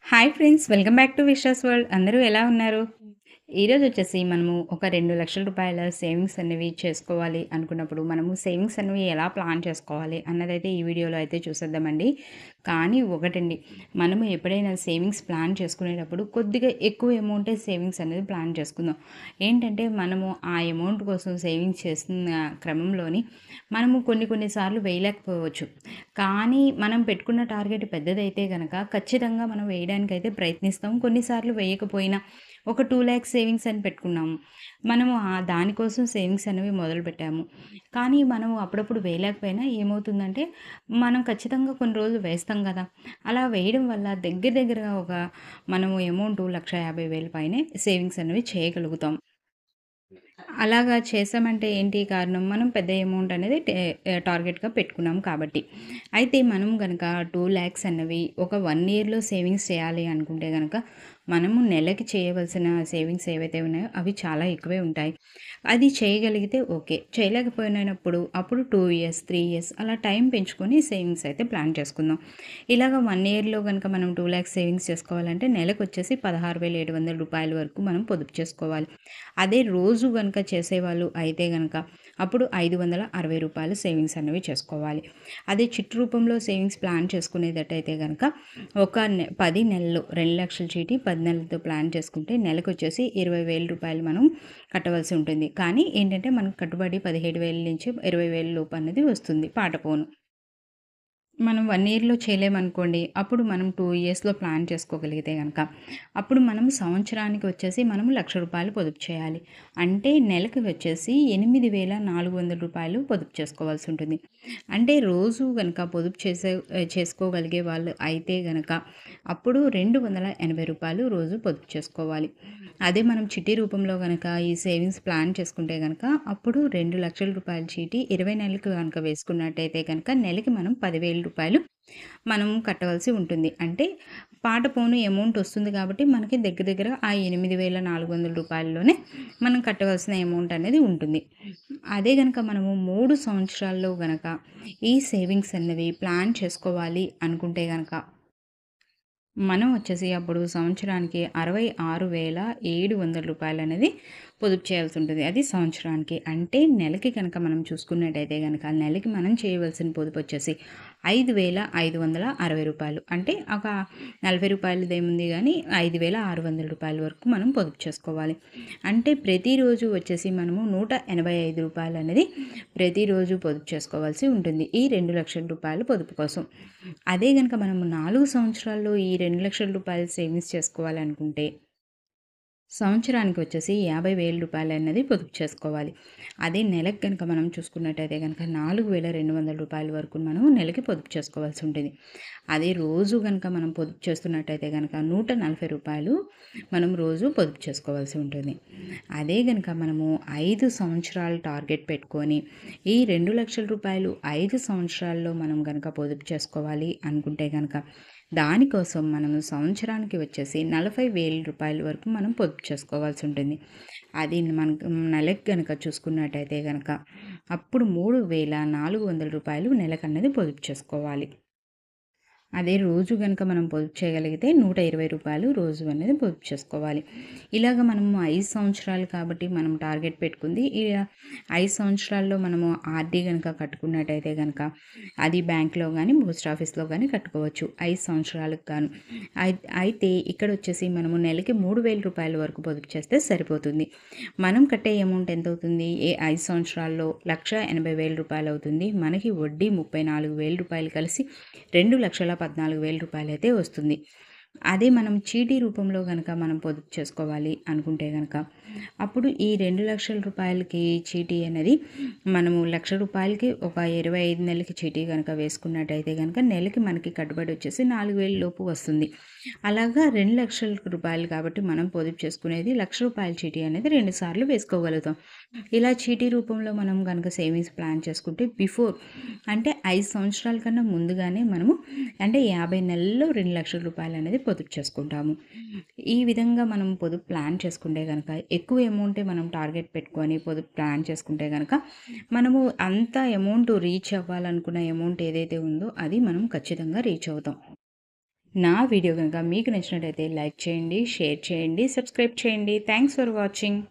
Hi friends, welcome back to Vishwas world. అందరూ ఎలా ఉన్నారు? ఈరోజు వచ్చేసి మనము ఒక ₹2,00,000 సేవింగ్స్ అనేవి చేసుకోవాలి అనుకున్నప్పుడు, మనము సేవింగ్స్ అనేవి ఎలా ప్లాన్ చేసుకోవాలి అన్నదైతే ఈ వీడియోలో అయితే చూసేద్దామండి. కానీ ఒకటండి, మనము ఎప్పుడైనా సేవింగ్స్ ప్లాన్ చేసుకునేటప్పుడు కొద్దిగా ఎక్కువ అమౌంటే సేవింగ్స్ అనేది ప్లాన్ చేసుకుందాం. ఏంటంటే మనము ఆ అమౌంట్ కోసం సేవింగ్స్ చేస్తున్న క్రమంలోని మనము కొన్ని సార్లు వేయలేకపోవచ్చు. కానీ మనం పెట్టుకున్న టార్గెట్ పెద్దదైతే గనక ఖచ్చితంగా మనం వేయడానికైతే ప్రయత్నిస్తాం. కొన్నిసార్లు వేయకపోయినా ఒక 2,00,000 సేవింగ్స్ అని పెట్టుకున్నాము. మనము దానికోసం సేవింగ్స్ అనేవి మొదలుపెట్టాము. కానీ మనము అప్పుడప్పుడు వేయలేకపోయినా ఏమవుతుందంటే, మనం ఖచ్చితంగా కొన్ని రోజులు వేస్తాం గదా! అలా వేయడం వల్ల దగ్గరగా ఒక మనము అమౌంట్ 1,50,000 పైనే సేవింగ్స్ అనేవి చేయగలుగుతాం. అలాగా చేశామంటే ఏంటి కారణం? మనం పెద్ద అమౌంట్ అనేది టార్గెట్‌గా పెట్టుకున్నాం కాబట్టి. అయితే మనం గనక 2,00,000 అన్నవి ఒక 1 ఇయర్‌లో సేవింగ్స్ చేయాలి అనుకుంటే గనక, మనము నెలకి చేయవలసిన సేవింగ్స్ ఏవైతే ఉన్నాయో అవి చాలా ఎక్కువే ఉంటాయి. అది చేయగలిగితే ఓకే. చేయలేకపోయినప్పుడు అప్పుడు 2 ఇయర్స్, 3 ఇయర్స్ అలా టైం పెంచుకొని సేవింగ్స్ అయితే ప్లాన్ చేసుకుందాం. ఇలాగ 1 ఇయర్‌లో గనక మనం 2,00,000 సేవింగ్స్ చేసుకోవాలంటే నెలకొచ్చేసి ₹16,700 వరకు మనం పొదుపు చేసుకోవాలి. అదే రోజు గనక చేసేవాళ్ళు అయితే గనక అప్పుడు ₹560 సేవింగ్స్ అనేవి చేసుకోవాలి. అదే చిట్టు రూపంలో సేవింగ్స్ ప్లాన్ చేసుకునేటట్టయితే గనక ఒక 10 నెలలు 2,00,000 చీటీ 10 నెలలతో ప్లాన్ చేసుకుంటే నెలకొచ్చేసి ₹20,000 మనం కట్టవలసి ఉంటుంది. కానీ ఏంటంటే మనకు కట్టుబడి 17,000 నుంచి 20,000 లోపు అనేది వస్తుంది పాటపోను. మనం 1 ఇయర్‌లో చేయలేమనుకోండి. అప్పుడు మనం 2 ఇయర్స్‌లో ప్లాన్ చేసుకోగలిగితే గనక, అప్పుడు మనం సంవత్సరానికి వచ్చేసి మనం ₹1,00,000 పొదుపు చేయాలి. అంటే నెలకి వచ్చేసి ₹8,400 పొదుపు చేసుకోవాల్సి ఉంటుంది. అంటే రోజు గనక పొదుపు చేసుకోగలిగే వాళ్ళు అయితే గనక, అప్పుడు ₹280 రోజు పొదుపు చేసుకోవాలి. అదే మనం చిట్టి రూపంలో గనక ఈ సేవింగ్స్ ప్లాన్ చేసుకుంటే గనక, అప్పుడు ₹2,00,000 చీటీ 20 నెలలకు గనక వేసుకున్నట్టయితే గనక, నెలకి మనం ₹10,000 మనం కట్టవలసి ఉంటుంది. అంటే పాట పోను అమౌంట్ వస్తుంది కాబట్టి మనకి దగ్గర ఆ ₹8,400లోనే మనం కట్టవలసిన అమౌంట్ అనేది ఉంటుంది. అదే గనక మనము 3 సంవత్సరాల్లో గనక ఈ సేవింగ్స్ అన్నవి ప్లాన్ చేసుకోవాలి అనుకుంటే గనక, మనం వచ్చేసి అప్పుడు సంవత్సరానికి ₹66,700 అనేది పొదుపు చేయాల్సి ఉంటుంది. అది సంవత్సరానికి. అంటే నెలకి కనుక మనం చూసుకున్నట్టయితే గనక నెలకి మనం చేయవలసిన పొదుపు వచ్చేసి ₹5,560. అంటే ఒక ₹40 గానీ ₹5,600 వరకు మనం పొదుపు చేసుకోవాలి. అంటే ప్రతిరోజు వచ్చేసి మనము ₹185 అనేది ప్రతిరోజు పొదుపు చేసుకోవాల్సి ఉంటుంది. ఈ ₹2,00,000 పొదుపు కోసం. అదే గనక మనము 4 సంవత్సరాల్లో ఈ ₹2,00,000 సేవింగ్స్ చేసుకోవాలనుకుంటే, సంవత్సరానికి వచ్చేసి ₹50,000 అన్నది పొదుపు చేసుకోవాలి. అదే నెలకు గనక మనం చూసుకున్నట్టయితే గనక ₹4,200 వరకు మనం నెలకి పొదుపు చేసుకోవాల్సి ఉంటుంది. అదే రోజు గనక మనం పొదుపు చేస్తున్నట్టయితే గనక ₹140 మనం రోజు పొదుపు చేసుకోవాల్సి ఉంటుంది. అదే గనక మనము 5 సంవత్సరాలు టార్గెట్ పెట్టుకొని ఈ ₹2,00,000 5 సంవత్సరాల్లో మనం గనక పొదుపు చేసుకోవాలి అనుకుంటే గనక, దానికోసం మనము సంవత్సరానికి వచ్చేసి ₹40,000 వరకు మనం పొదుపు చేసుకోవాల్సి ఉంటుంది. అది మనకు నెలకి గనక చూసుకున్నట్టయితే గనక అప్పుడు ₹3,400 నెలకన్నది పొదుపు చేసుకోవాలి. అదే రోజు గనక మనం పొదుపు చేయగలిగితే ₹120 రోజు అనేది పొదుపు చేసుకోవాలి. ఇలాగ మనము 5 సంవత్సరాలు కాబట్టి మనం టార్గెట్ పెట్టుకుంది. ఇలా 5 సంవత్సరాల్లో మనము ఆర్‌డీ గనక కట్టుకున్నట్టయితే గనక అది బ్యాంక్‌లో గానీ, పోస్ట్ ఆఫీస్‌లో గానీ కట్టుకోవచ్చు 5 సంవత్సరాలకు గాను. అయితే ఇక్కడొచ్చేసి మనము నెలకి ₹3,000 వరకు పొదుపు చేస్తే సరిపోతుంది. మనం కట్టే అమౌంట్ ఎంతవుతుంది? 5 సంవత్సరాల్లో ₹1,80,000 అవుతుంది. మనకి వడ్డీ ₹34,000 కలిసి ₹2,14,000 అయితే వస్తుంది. అదే మనం చీటీ రూపంలో గనక మనం పొదుపు చేసుకోవాలి అనుకుంటే గనక, అప్పుడు ఈ ₹2,00,000కి చీటీ అనేది మనము ₹1,00,000కి ఒక 25 నెలలకి చీటీ గనక వేసుకున్నట్టయితే గనక నెలకి మనకి కట్టుబడి వచ్చేసి 4,000 లోపు వస్తుంది. అలాగా ₹2,00,000 కాబట్టి మనం పొదుపు చేసుకునేది ₹1,00,000 చీటీ అనేది 2 సార్లు వేసుకోగలుగుతాం. ఇలా చీటీ రూపంలో మనం గనక సేవింగ్స్ ప్లాన్ చేసుకుంటే అంటే 5 సంవత్సరాల కన్నా ముందుగానే మనము అంటే 50 నెలల్లో ₹2,00,000 అనేది పొదుపు చేసుకుంటాము. ఈ విధంగా మనం పొదుపు ప్లాన్ చేసుకుంటే గనక ఎక్కువ అమౌంటే మనం టార్గెట్ పెట్టుకొని పొదుపు ప్లాన్ చేసుకుంటే గనక మనము అంత అమౌంట్ రీచ్ అవ్వాలనుకున్న అమౌంట్ ఏదైతే ఉందో అది మనం ఖచ్చితంగా రీచ్ అవుతాం. నా వీడియో కనుక మీకు నచ్చినట్టయితే లైక్ చేయండి, షేర్ చేయండి, సబ్స్క్రైబ్ చేయండి. Thanks for watching.